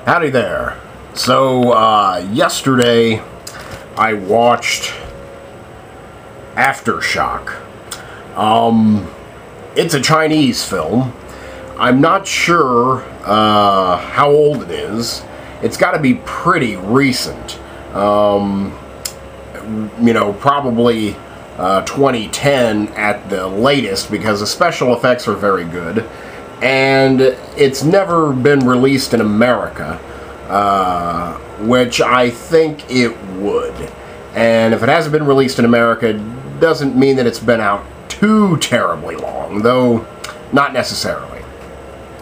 Howdy there. So, yesterday I watched Aftershock. It's a Chinese film. I'm not sure how old it is. It's got to be pretty recent. You know, probably 2010 at the latest, because the special effects are very good. And it's never been released in America, which I think it would. And if it hasn't been released in America, it doesn't mean that it's been out too terribly long, though not necessarily.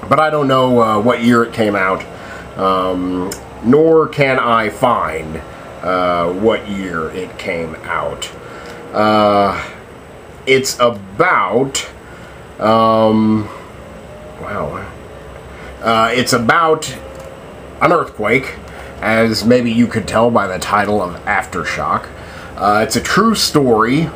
But I don't know what year it came out, nor can I find what year it came out. It's about... it's about an earthquake, as maybe you could tell by the title of Aftershock. It's a true story.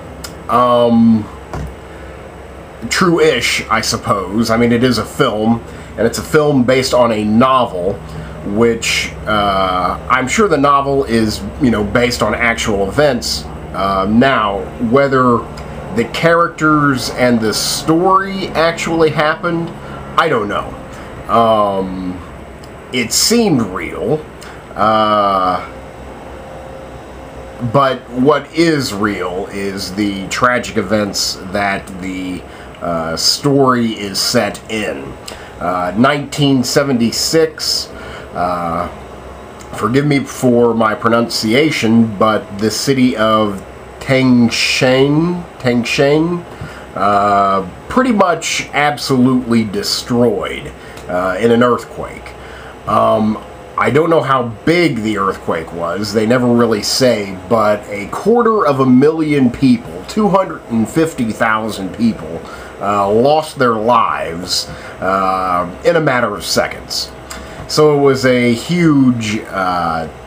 True-ish, I suppose. I mean, it is a film, and it's a film based on a novel, which I'm sure the novel is, you know, based on actual events. Now, whether the characters and the story actually happened, I don't know. It seemed real, but what is real is the tragic events that the story is set in. 1976, forgive me for my pronunciation, but the city of Tangshan, pretty much absolutely destroyed in an earthquake. I don't know how big the earthquake was, they never really say, but 250,000 people, 250,000 people, lost their lives in a matter of seconds. So it was a huge,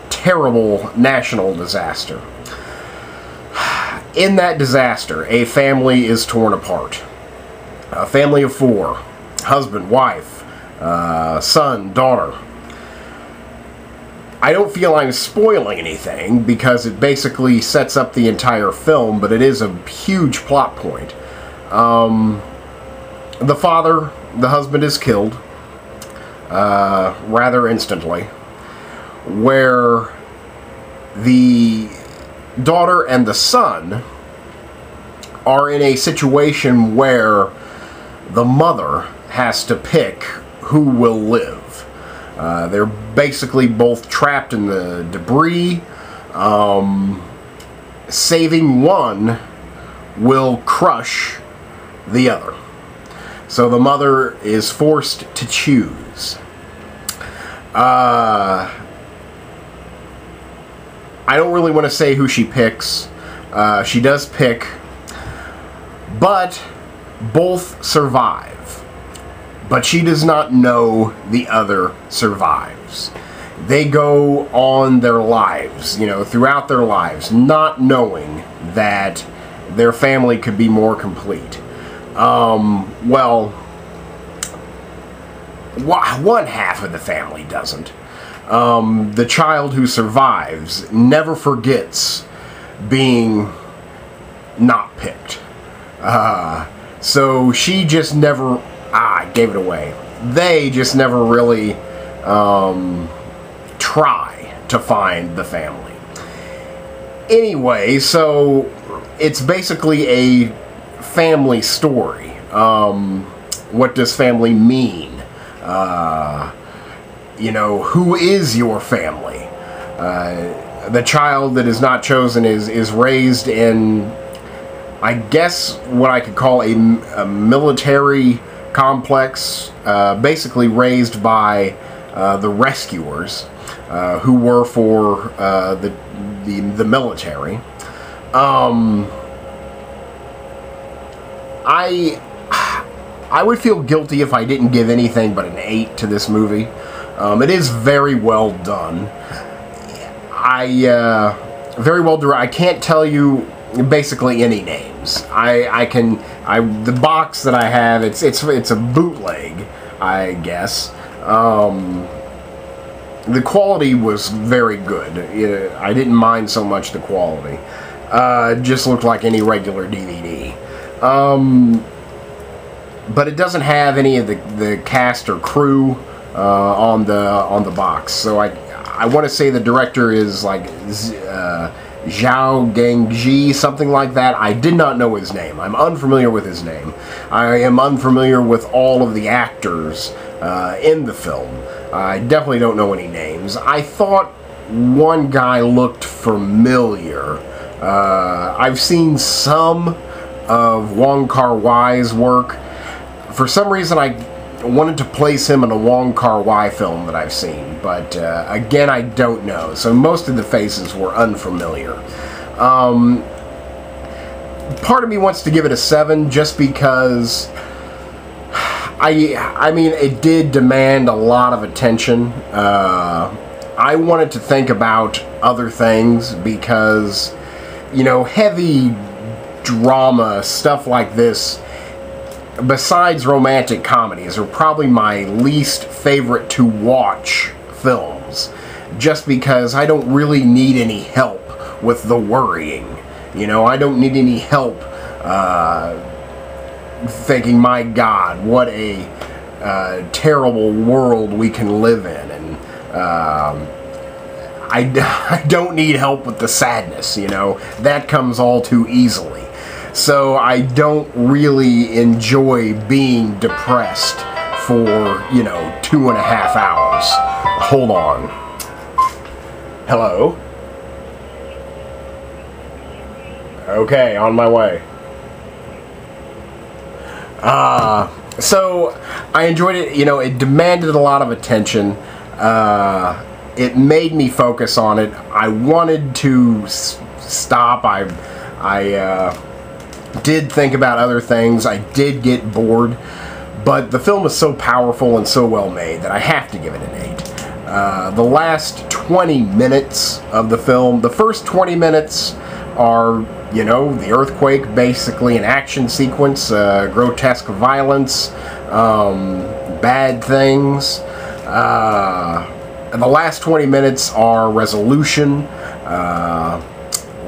terrible national disaster. In that disaster, a family is torn apart. A family of 4. Husband, wife, son, daughter. I don't feel I'm spoiling anything, because it basically sets up the entire film, but it is a huge plot point. The father, the husband, is killed rather instantly, where the daughter and the son are in a situation where the mother has to pick who will live. They're basically both trapped in the debris. Saving one will crush the other. So the mother is forced to choose. I don't really want to say who she picks. She does pick, but both survive. But she does not know the other survives. They go on their lives, you know, throughout their lives, not knowing that their family could be more complete. Well, one half of the family doesn't. The child who survives never forgets being not picked. So she just never... I gave it away. They just never really try to find the family. Anyway, so it's basically a family story. What does family mean? You know, who is your family? The child that is not chosen is raised in, I guess, what I could call a military complex, basically raised by the rescuers, who were for the military. I would feel guilty if I didn't give anything but an 8 to this movie. It is very well done. Very well directed. I can't tell you basically any names. The box that I have, it's a bootleg, I guess. the quality was very good. I didn't mind so much the quality. It just looked like any regular DVD. But it doesn't have any of the cast or crew on the box. So I want to say the director is like Zhao Gangji, something like that. I did not know his name. I'm unfamiliar with his name. I am unfamiliar with all of the actors in the film. I definitely don't know any names. I thought one guy looked familiar. I've seen some of Wong Kar-wai's work. For some reason, I wanted to place him in a Wong Kar-wai film that I've seen, but again, I don't know. So most of the faces were unfamiliar. Part of me wants to give it a 7 just because I mean, it did demand a lot of attention. I wanted to think about other things because, you know, heavy drama, stuff like this, besides romantic comedies, are probably my least favorite to watch films, just because I don't really need any help with the worrying. You know, I don't need any help thinking, my God, what a terrible world we can live in, and I don't need help with the sadness, you know, that comes all too easily. So I don't really enjoy being depressed for, you know, 2.5 hours. Hold on. Hello? Okay, on my way. So I enjoyed it. You know, it demanded a lot of attention. It made me focus on it. I wanted to stop. I did think about other things. I did get bored, but the film is so powerful and so well made that I have to give it an 8. The last 20 minutes of the film, the first 20 minutes are, you know, the earthquake, basically an action sequence, grotesque violence, bad things. The last 20 minutes are resolution,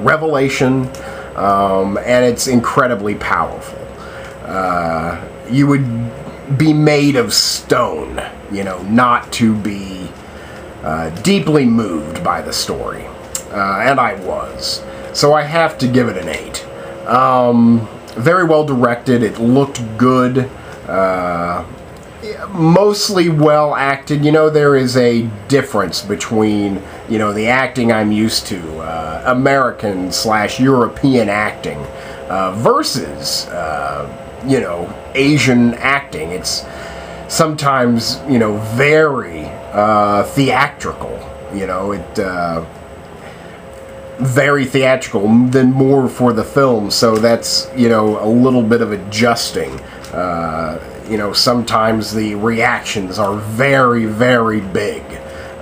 revelation, and it's incredibly powerful. You would be made of stone, you know, not to be deeply moved by the story. And I was. So I have to give it an 8. Very well directed. It looked good. Mostly well acted. You know, there is a difference between, you know, the acting I'm used to, American/European acting, versus, you know, Asian acting. It's sometimes, you know, very theatrical. You know, very theatrical, then more for the film, so that's, you know, a little bit of adjusting. You know, sometimes the reactions are very, very big.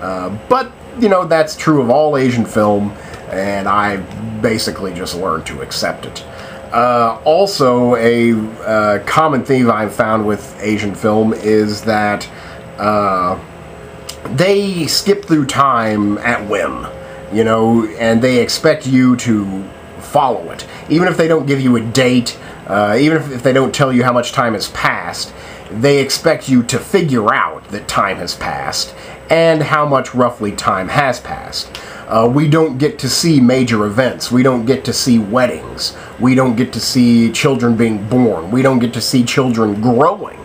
But, you know, that's true of all Asian film, and I basically just learned to accept it. Also, a common theme I've found with Asian film is that they skip through time at whim. You know, and they expect you to follow it. Even if they don't give you a date, even if they don't tell you how much time has passed, they expect you to figure out that time has passed and how much roughly time has passed. We don't get to see major events. We don't get to see weddings. We don't get to see children being born. We don't get to see children growing.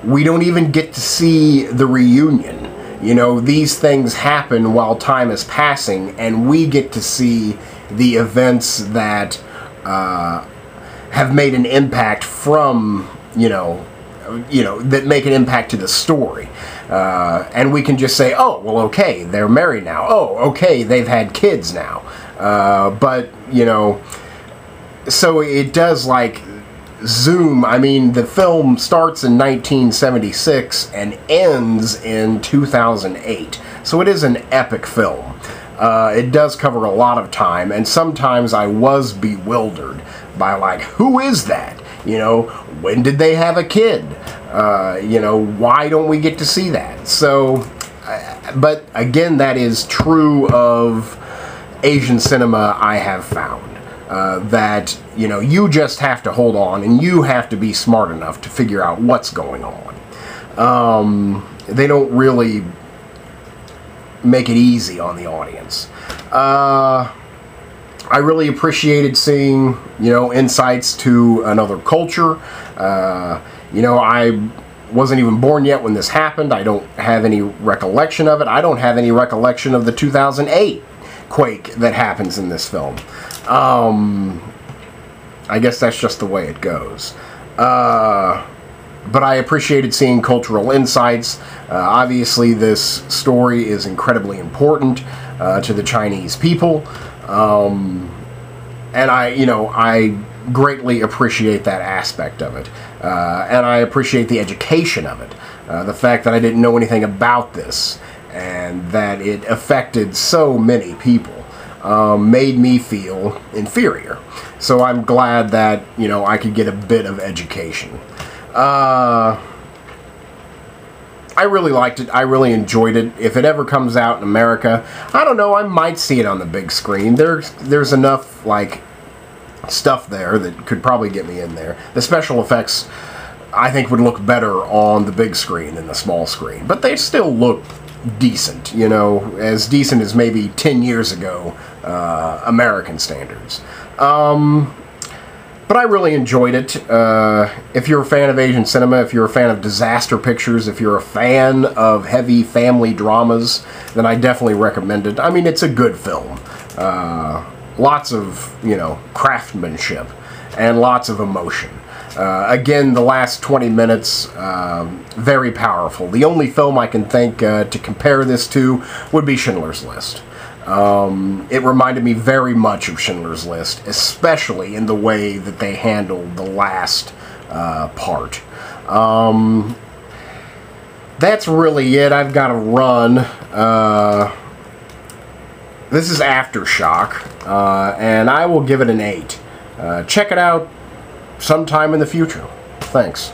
We don't even get to see the reunion. You know, these things happen while time is passing, and we get to see the events that have made an impact from, you know, that make an impact to the story. And we can just say, oh, well, okay, they're married now. Oh, okay, they've had kids now. But, you know, so it does, like, zoom. I mean, the film starts in 1976 and ends in 2008. So it is an epic film. It does cover a lot of time, and sometimes I was bewildered by, like, who is that? You know, when did they have a kid? You know, why don't we get to see that? So but again, that is true of Asian cinema, I have found. That, you know, you just have to hold on, and you have to be smart enough to figure out what's going on. They don't really make it easy on the audience. I really appreciated seeing, you know, insights to another culture. You know, I wasn't even born yet when this happened. I don't have any recollection of it. I don't have any recollection of the 2008 quake that happens in this film. I guess that's just the way it goes. But I appreciated seeing cultural insights. Obviously, this story is incredibly important to the Chinese people. And I greatly appreciate that aspect of it. And I appreciate the education of it. The fact that I didn't know anything about this and that it affected so many people made me feel inferior. So I'm glad that, you know, I could get a bit of education. I really liked it. I really enjoyed it. If it ever comes out in America, I don't know, I might see it on the big screen. There's enough, like, stuff there that could probably get me in there. The special effects, I think, would look better on the big screen than the small screen. But they still look decent, you know, as decent as maybe 10 years ago, American standards. But I really enjoyed it. If you're a fan of Asian cinema, if you're a fan of disaster pictures, if you're a fan of heavy family dramas, then I definitely recommend it. I mean, it's a good film. Lots of, you know, craftsmanship and lots of emotion. Again, the last 20 minutes, very powerful. The only film I can think to compare this to would be Schindler's List. It reminded me very much of Schindler's List, especially in the way that they handled the last part. That's really it. I've got to run. This is Aftershock, and I will give it an 8. Check it out sometime in the future. Thanks.